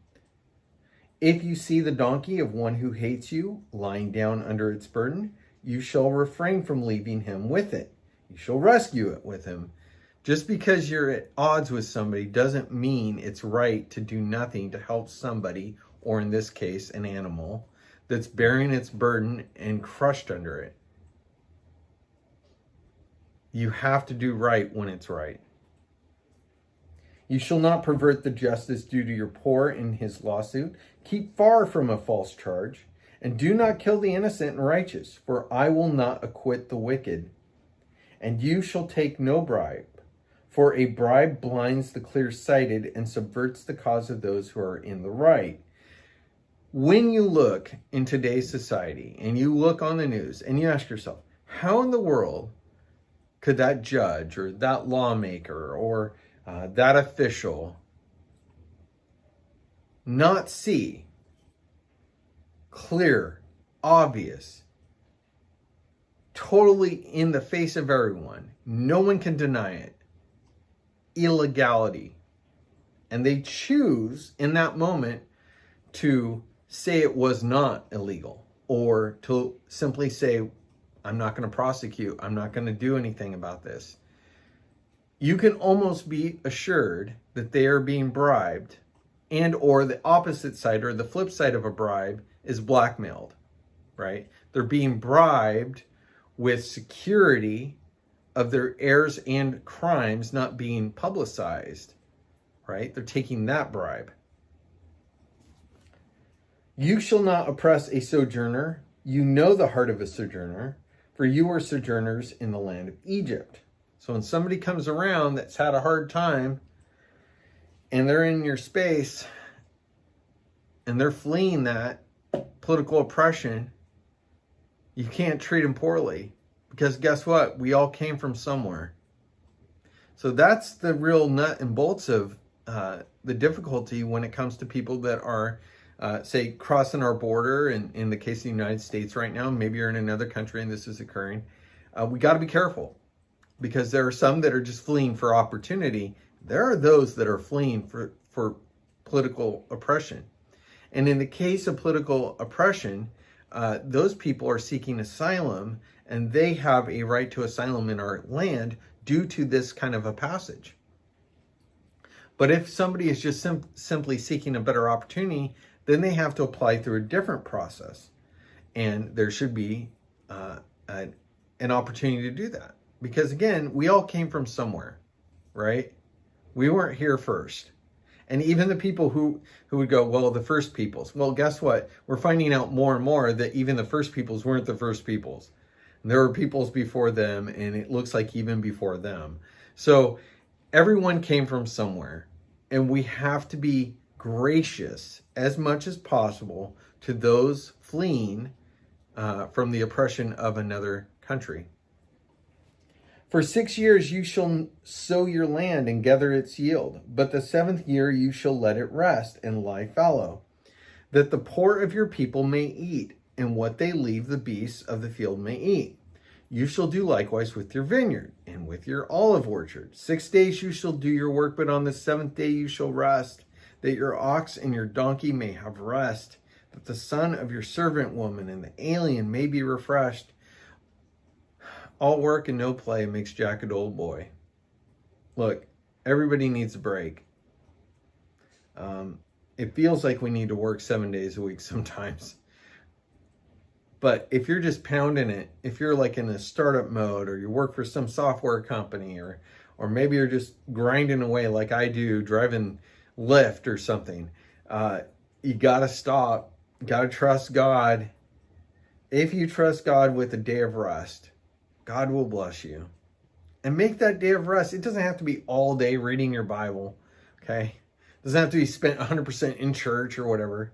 Speaker 1: If you see the donkey of one who hates you lying down under its burden, you shall refrain from leaving him with it. You shall rescue it with him. Just because you're at odds with somebody doesn't mean it's right to do nothing to help somebody, or in this case, an animal, that's bearing its burden and crushed under it. You have to do right when it's right. You shall not pervert the justice due to your poor in his lawsuit. Keep far from a false charge, and do not kill the innocent and righteous, for I will not acquit the wicked. And you shall take no bribe, for a bribe blinds the clear-sighted and subverts the cause of those who are in the right. When you look in today's society and you look on the news and you ask yourself, how in the world could that judge or that lawmaker or that official not see clear, obvious, totally in the face of everyone, no one can deny it, illegality? And they choose in that moment to say it was not illegal, or to simply say, I'm not going to prosecute, I'm not going to do anything about this. You can almost be assured that they are being bribed, and or the opposite side or the flip side of a bribe is blackmailed, right? They're being bribed with security of their errors and crimes not being publicized, right? They're taking that bribe. You shall not oppress a sojourner. You know the heart of a sojourner, for you are sojourners in the land of Egypt. So when somebody comes around that's had a hard time and they're in your space and they're fleeing that political oppression, you can't treat them poorly, because guess what? We all came from somewhere. So that's the real nut and bolts of the difficulty when it comes to people that are say crossing our border, in the case of the United States right now, maybe you're in another country and this is occurring. We got to be careful, because there are some that are just fleeing for opportunity. There are those that are fleeing for political oppression. And in the case of political oppression, those people are seeking asylum, and they have a right to asylum in our land due to this kind of a passage. But if somebody is just simply seeking a better opportunity, then they have to apply through a different process. And there should be an opportunity to do that. Because again, we all came from somewhere, right? We weren't here first. And even the people who would go, well, the first peoples. Well, guess what? We're finding out more and more that even the first peoples weren't the first peoples. There were peoples before them, and it looks like even before them. So everyone came from somewhere, and we have to be gracious as much as possible to those fleeing from the oppression of another country. For 6 years you shall sow your land and gather its yield, but the 7th year you shall let it rest and lie fallow, that the poor of your people may eat, and what they leave the beasts of the field may eat. You shall do likewise with your vineyard and with your olive orchard. 6 days you shall do your work, but on the 7th day you shall rest, that your ox and your donkey may have rest, that the son of your servant woman and the alien may be refreshed. All work and no play makes Jack a dull boy. Look, everybody needs a break. It feels like we need to work 7 days a week sometimes. But if you're just pounding it, if you're like in a startup mode, or you work for some software company, or maybe you're just grinding away like I do, driving Lyft or something, you gotta stop. You gotta trust God. If you trust God with a day of rest, God will bless you. And make that day of rest. It doesn't have to be all day reading your Bible, okay? It doesn't have to be spent 100% in church or whatever.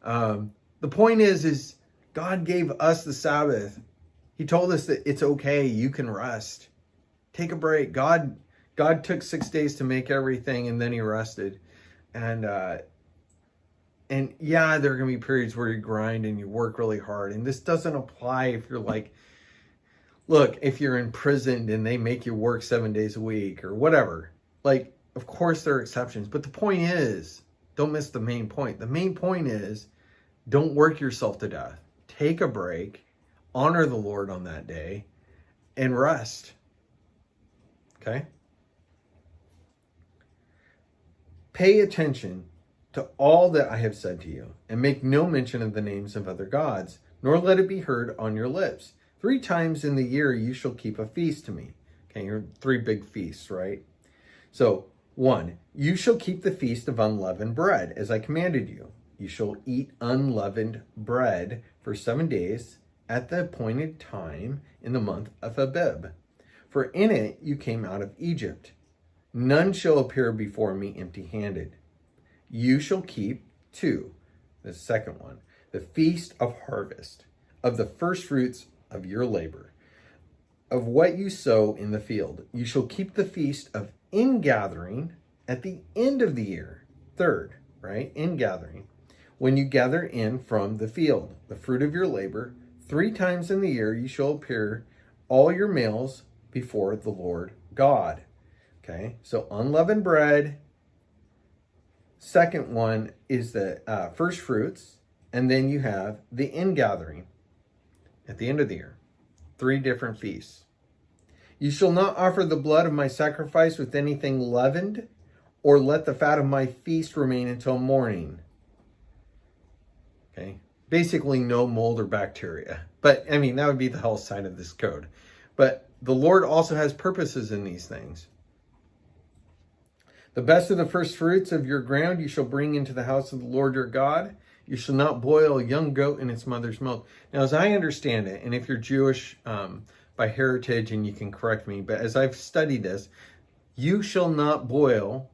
Speaker 1: The point is God gave us the Sabbath. He told us that it's okay. You can rest. Take a break. God took 6 days to make everything, and then he rested. And And yeah, there are going to be periods where you grind and you work really hard. And this doesn't apply if you're like, look, if you're imprisoned and they make you work 7 days a week or whatever. Like, of course there are exceptions. But the point is, don't miss the main point. The main point is, don't work yourself to death. Take a break, honor the Lord on that day, and rest. Okay? Pay attention to all that I have said to you, and make no mention of the names of other gods, nor let it be heard on your lips. 3 times in the year you shall keep a feast to me. Okay, your 3 big feasts, right? So, 1, you shall keep the feast of unleavened bread, as I commanded you. You shall eat unleavened bread for 7 days at the appointed time in the month of Abib. For in it you came out of Egypt. None shall appear before me empty-handed. You shall keep 2, the second one, the feast of harvest, of the first fruits of your labor, of what you sow in the field. You shall keep the feast of ingathering at the end of the year. 3rd, right? Ingathering. When you gather in from the field, the fruit of your labor, 3 times in the year you shall appear all your males before the Lord God. Okay, so unleavened bread. Second one is the first fruits, and then you have the ingathering at the end of the year. 3 different feasts. You shall not offer the blood of my sacrifice with anything leavened, or let the fat of my feast remain until morning. Okay, basically no mold or bacteria. But I mean, that would be the health side of this code. But the Lord also has purposes in these things. The best of the first fruits of your ground you shall bring into the house of the Lord your God. You shall not boil a young goat in its mother's milk. Now, as I understand it, and if you're Jewish by heritage, and you can correct me, but as I've studied this, you shall not boil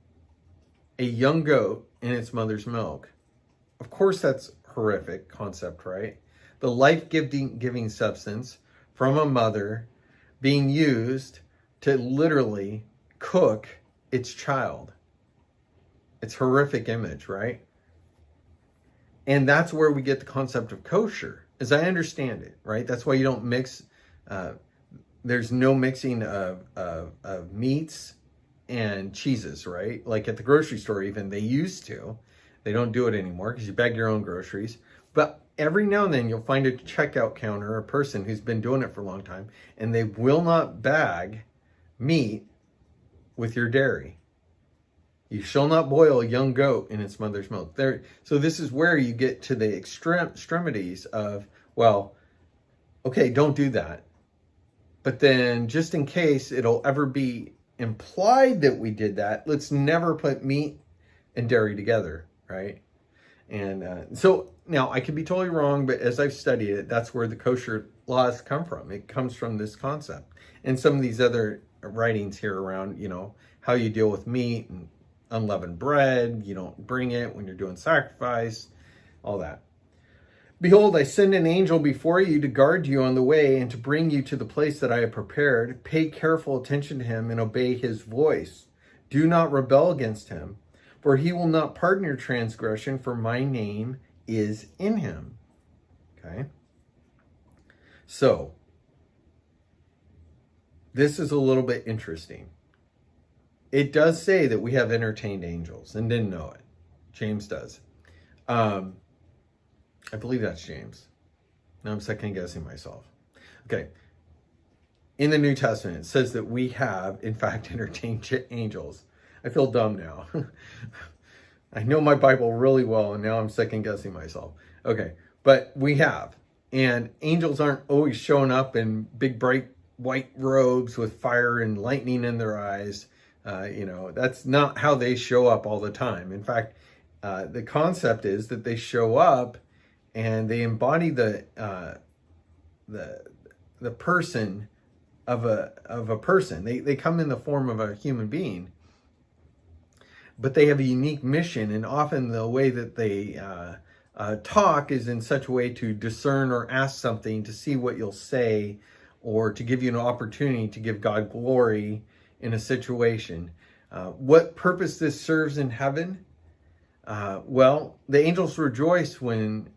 Speaker 1: a young goat in its mother's milk. Of course, that's horrific concept, right? The life-giving substance from a mother being used to literally cook its child. It's horrific image, right? And that's where we get the concept of kosher, as I understand it, right? That's why you don't mix, there's no mixing of meats and cheeses, right? Like at the grocery store even, they used to. They don't do it anymore because you bag your own groceries. But every now and then you'll find a checkout counter, a person who's been doing it for a long time, and they will not bag meat with your dairy. You shall not boil a young goat in its mother's milk. So this is where you get to the extremities of, well, okay, don't do that. But then just in case it'll ever be implied that we did that, let's never put meat and dairy together, right? And so now I could be totally wrong, but as I've studied it, that's where the kosher laws come from. It comes from this concept. And some of these other writings here around, how you deal with meat and unleavened bread, you don't bring it when you're doing sacrifice, all that. Behold, I send an angel before you to guard you on the way and to bring you to the place that I have prepared. Pay careful attention to him and obey his voice. Do not rebel against him, for he will not pardon your transgression, for my name is in him. Okay? So, this is a little bit interesting. It does say that we have entertained angels and didn't know it. James does. I believe that's James. Now I'm second guessing myself. Okay. In the New Testament, it says that we have, in fact, entertained angels. I feel dumb now. I know my Bible really well, and now I'm second guessing myself. Okay. But we have. And angels aren't always showing up in big, bright white robes with fire and lightning in their eyes. That's not how they show up all the time. In fact, the concept is that they show up and they embody the person of a person. They come in the form of a human being, but they have a unique mission, and often the way that they talk is in such a way to discern or ask something, to see what you'll say, or to give you an opportunity to give God glory in a situation. What purpose this serves in heaven? Well, the angels rejoice when,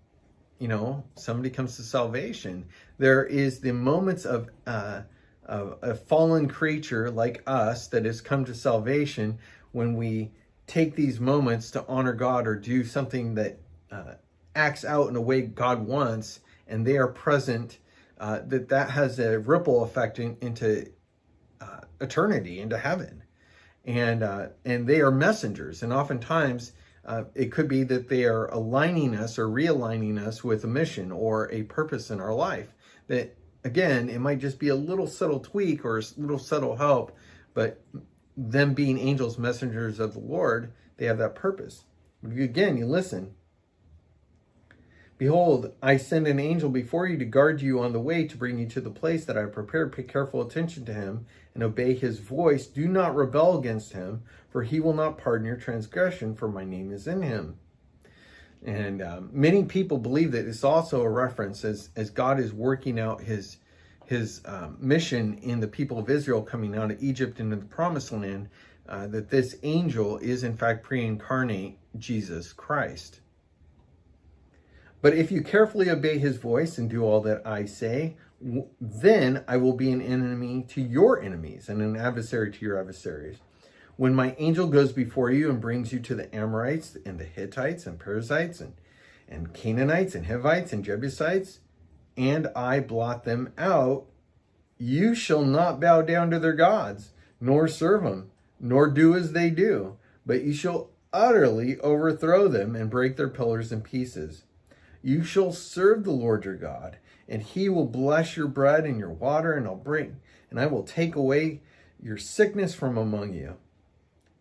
Speaker 1: somebody comes to salvation. There is the moments of a fallen creature like us that has come to salvation when we take these moments to honor God or do something that acts out in a way God wants, and they are present, that has a ripple effect into eternity, into heaven. And they are messengers, and oftentimes it could be that they are aligning us or realigning us with a mission or a purpose in our life. That, again, it might just be a little subtle tweak or a little subtle help, but them being angels, messengers of the Lord, they have that purpose. Again, you listen. Behold, I send an angel before you to guard you on the way, to bring you to the place that I have prepared. Pay careful attention to him and obey his voice. Do not rebel against him, for he will not pardon your transgression, for my name is in him. And many people believe that it's also a reference as God is working out his mission in the people of Israel coming out of Egypt into the promised land, that this angel is in fact pre-incarnate Jesus Christ. But if you carefully obey his voice and do all that I say, then I will be an enemy to your enemies and an adversary to your adversaries. When my angel goes before you and brings you to the Amorites and the Hittites and Perizzites and Canaanites and Hivites and Jebusites, and I blot them out, you shall not bow down to their gods, nor serve them, nor do as they do, but you shall utterly overthrow them and break their pillars in pieces. You shall serve the Lord your God, and he will bless your bread and your water, and I will take away your sickness from among you.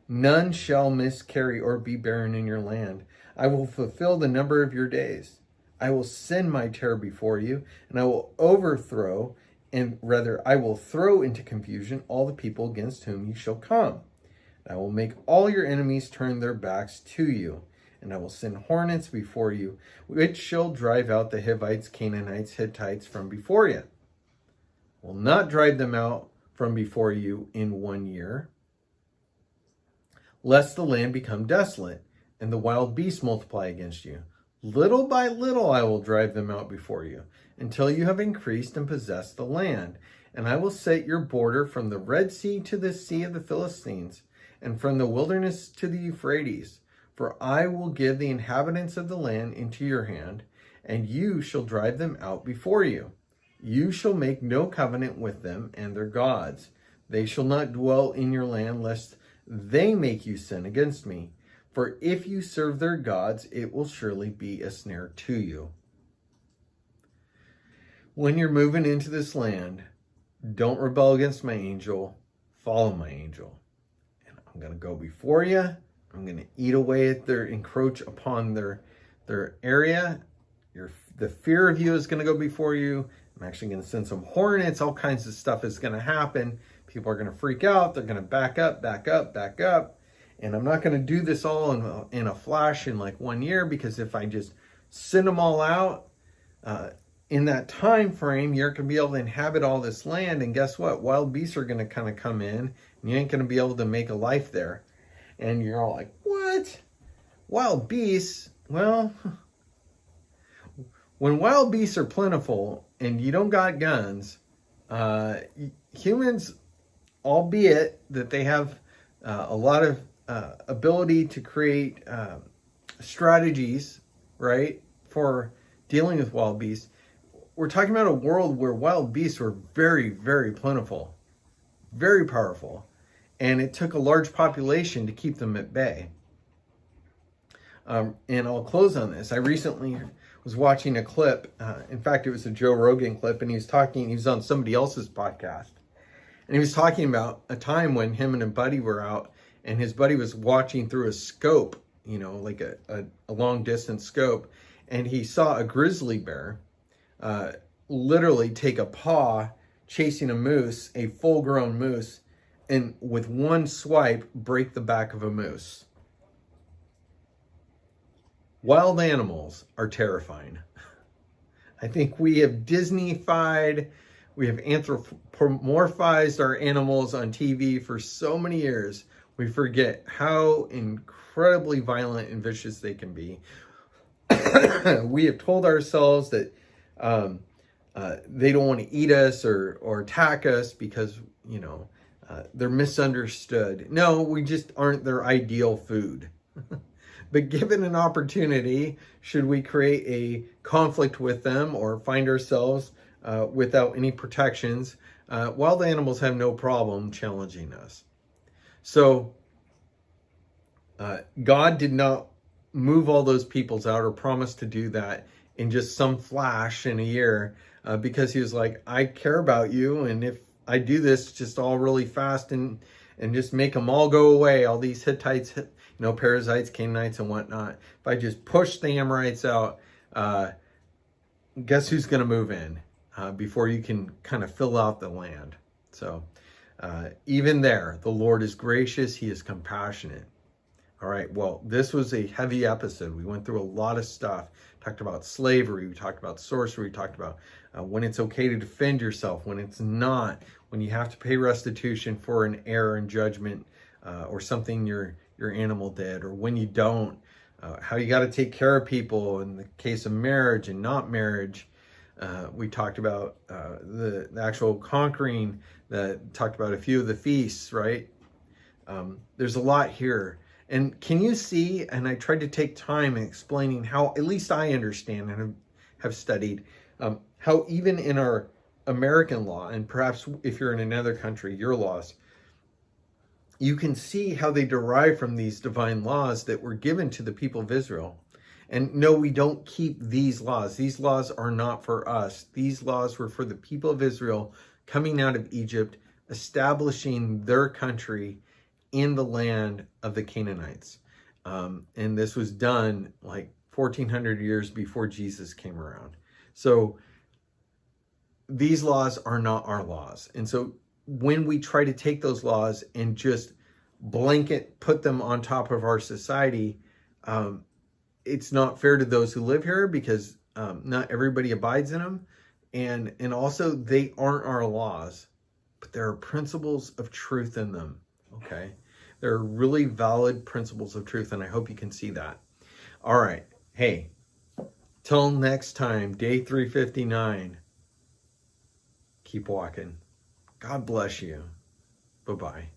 Speaker 1: None shall miscarry or be barren in your land. I will fulfill the number of your days. I will send my terror before you, and I will I will throw into confusion all the people against whom you shall come. I will make all your enemies turn their backs to you. And I will send hornets before you, which shall drive out the Hivites, Canaanites, Hittites from before you. I will not drive them out from before you in 1 year, lest the land become desolate, and the wild beasts multiply against you. Little by little I will drive them out before you, until you have increased and possessed the land. And I will set your border from the Red Sea to the Sea of the Philistines, and from the wilderness to the Euphrates. For I will give the inhabitants of the land into your hand, and you shall drive them out before you. You shall make no covenant with them and their gods. They shall not dwell in your land, lest they make you sin against me. For if you serve their gods, it will surely be a snare to you. When you're moving into this land, don't rebel against my angel. Follow my angel. And I'm going to go before you. I'm going to eat away at encroach upon their area. The fear of you is going to go before you. I'm actually going to send some hornets. All kinds of stuff is going to happen. People are going to freak out. They're going to back up. And I'm not going to do this all in a flash in like 1 year, because if I just send them all out in that time frame, you're going to be able to inhabit all this land. And guess what? Wild beasts are going to kind of come in, and you ain't going to be able to make a life there. And you're all like, what? Wild beasts? Well, when wild beasts are plentiful and you don't got guns, humans, albeit that they have a lot of ability to create strategies, right, for dealing with wild beasts, we're talking about a world where wild beasts were very, very plentiful, very powerful. And it took a large population to keep them at bay. And I'll close on this. I recently was watching a clip. In fact, it was a Joe Rogan clip, and he was on somebody else's podcast. And he was talking about a time when him and a buddy were out, and his buddy was watching through a scope, like a long distance scope. And he saw a grizzly bear literally take a paw chasing a moose, a full grown moose, and with one swipe, break the back of a moose. Wild animals are terrifying. I think we have Disney-fied, we have anthropomorphized our animals on TV for so many years. We forget how incredibly violent and vicious they can be. We have told ourselves that they don't want to eat us or attack us because, they're misunderstood. No, we just aren't their ideal food. But given an opportunity, should we create a conflict with them or find ourselves without any protections, wild animals have no problem challenging us. So God did not move all those peoples out or promise to do that in just some flash in a year, because he was like, I care about you, and if I do this just all really fast and just make them all go away, all these Hittites, Perizzites, Canaanites, and whatnot, if I just push the Amorites out, guess who's going to move in before you can kind of fill out the land? So even there, the Lord is gracious. He is compassionate. All right, well, this was a heavy episode. We went through a lot of stuff. Talked about slavery. We talked about sorcery. We talked about when it's okay to defend yourself, when it's not, when you have to pay restitution for an error in judgment or something your animal did, or when you don't, how you got to take care of people in the case of marriage and not marriage. We talked about the actual conquering, talked about a few of the feasts, right? There's a lot here. And can you see, and I tried to take time in explaining how, at least I understand and have studied, how even in our American law, and perhaps if you're in another country, your laws, you can see how they derive from these divine laws that were given to the people of Israel. And no, we don't keep these laws. These laws are not for us. These laws were for the people of Israel coming out of Egypt, establishing their country in the land of the Canaanites. And this was done like 1400 years before Jesus came around. So these laws are not our laws. And so when we try to take those laws and just blanket put them on top of our society, it's not fair to those who live here, because not everybody abides in them. And also they aren't our laws, but there are principles of truth in them. Okay. There are really valid principles of truth, and I hope you can see that. All right. Hey, till next time, day 359. Keep walking. God bless you. Bye-bye.